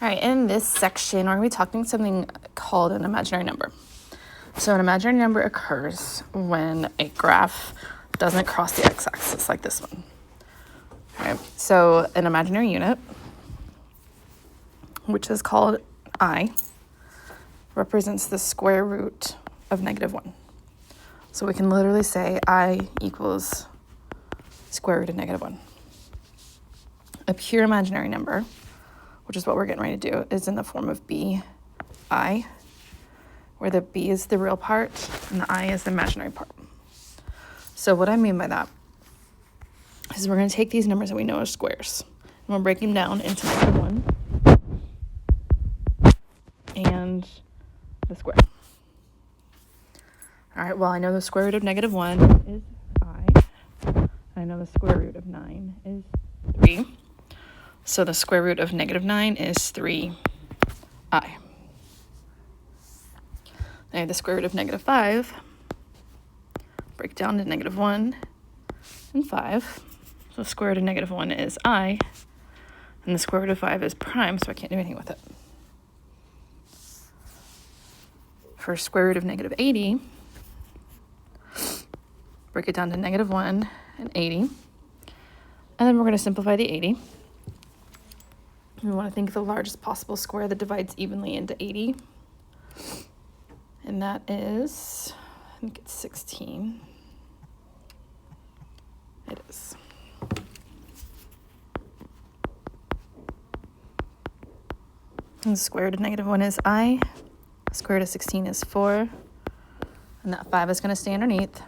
All right, in this section, we're going to be talking something called an imaginary number. So an imaginary number occurs when a graph doesn't cross the x-axis like this one. All right, so an imaginary unit, which is called I, represents the square root of -1. So we can literally say I equals square root of -1. A pure imaginary number, which is what we're getting ready to do, is in the form of bi, where the b is the real part and the I is the imaginary part. So what I mean by that is we're going to take these numbers that we know are squares, and we'll break them down into -1 and the square. All right, well, I know the square root of -1 is I. I know the square root of 9 is 3. So the square root of -9 is 3i. I have the square root of -5. Break down to -1 and 5. So the square root of -1 is I. And the square root of 5 is prime, so I can't do anything with it. For square root of -80, break it down to -1 and 80. And then we're going to simplify the 80. We want to think of the largest possible square that divides evenly into 80. And that is, I think it's 16. It is. And the square root of -1 is I. The square root of 16 is 4. And that 5 is going to stay underneath.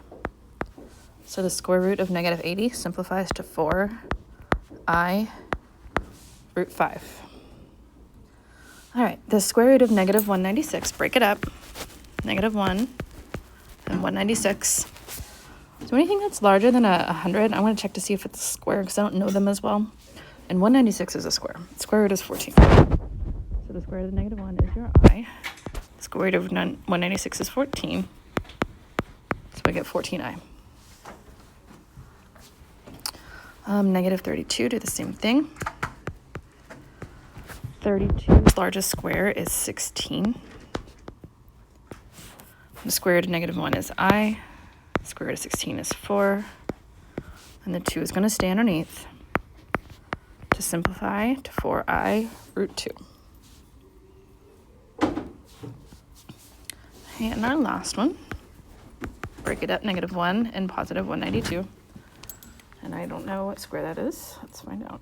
So the square root of -80 simplifies to 4i root 5. All right, the square root of -196, break it up. -1 and 196. So anything that's larger than 100, I want to check to see if it's a square because I don't know them as well. And 196 is a square. The square root is 14. So the square root of -1 is your I. The square root of 196 is 14. So I get 14i. -32, do the same thing. 32's largest square is 16. The square root of -1 is I. The square root of 16 is 4. And the 2 is going to stay underneath to simplify to 4i root 2. And our last one, break it up, -1 and positive 192. And I don't know what square that is. Let's find out.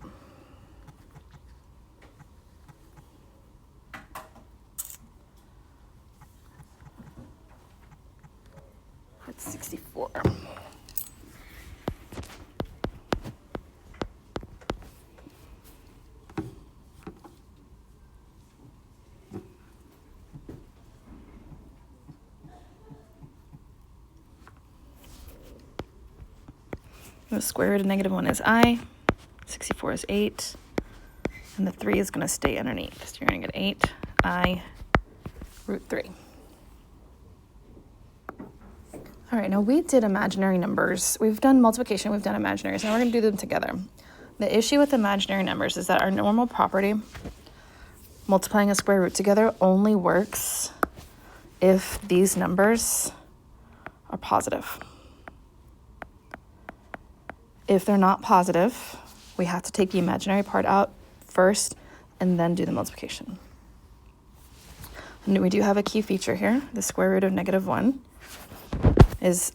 It's 64. The square root of -1 is I. 64 is 8. And the 3 is going to stay underneath. So you're going to get 8i root 3. All right, now we did imaginary numbers. We've done multiplication, we've done imaginaries. Now we're going to do them together. The issue with imaginary numbers is that our normal property, multiplying a square root together, only works if these numbers are positive. If they're not positive, we have to take the imaginary part out first and then do the multiplication. And we do have a key feature here. The square root of -1 is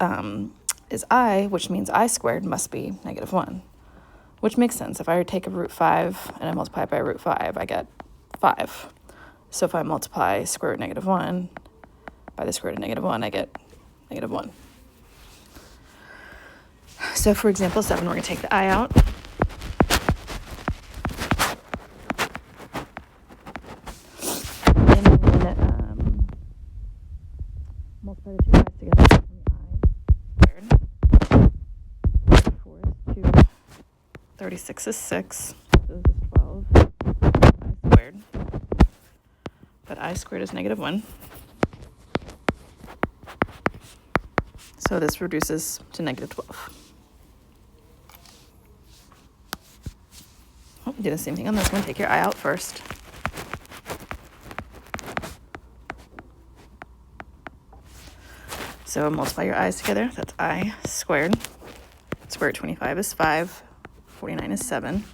I, which means I squared must be -1, which makes sense. If I take a root 5 and I multiply it by root 5, I get 5. So if I multiply square root of -1 by the square root of -1, I get -1. So for example 7, we're going to take the I out. And then multiply the two i's together. I squared. 4 is 2. 36 is 6. So this is 12. I squared. But I squared is -1. So this reduces to -12. Do the same thing on this one. Take your I out first. So multiply your i's together. That's I squared. Square root 25 is 5. 49 is 7.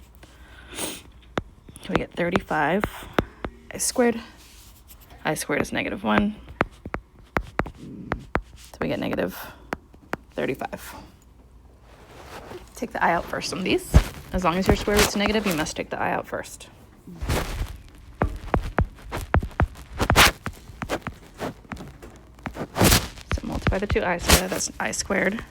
We get 35. I squared. I squared is negative 1. So we get negative 35. Take the I out first on these. As long as your square root's negative, you must take the I out first. So multiply the two i's together. That's I squared.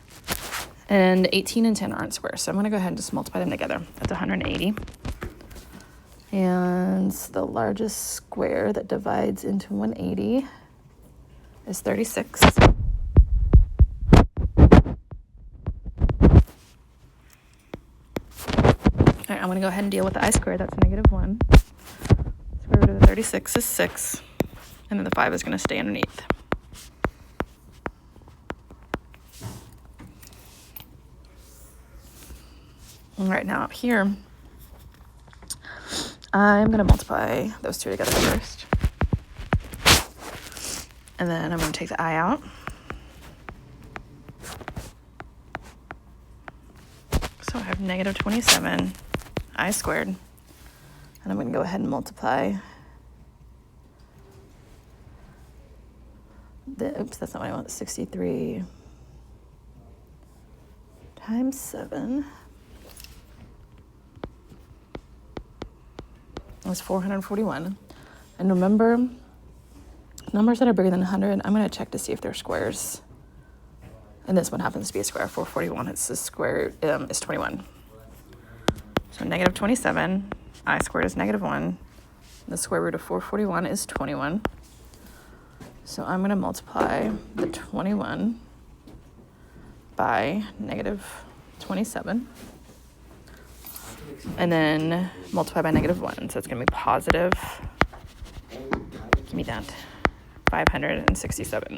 And 18 and 10 aren't squares, so I'm going to go ahead and just multiply them together. That's 180. And the largest square that divides into 180 is 36. All right, I'm going to go ahead and deal with the I squared. That's negative 1. Square root of the 36 is 6. And then the 5 is going to stay underneath. All right, now up here, I'm going to multiply those two together first. And then I'm going to take the I out. So I have negative 27 I squared. And I'm going to go ahead and multiply. Oops, that's not what I want. 63 times 7. Was 441. And remember, numbers that are bigger than 100, I'm going to check to see if they're squares. And this one happens to be a square. 441, it's the square root is 21. So negative 27, I squared is negative 1. The square root of 441 is 21. So I'm going to multiply the 21 by negative 27. And then multiply by negative 1. So it's going to be positive, give me that, 567.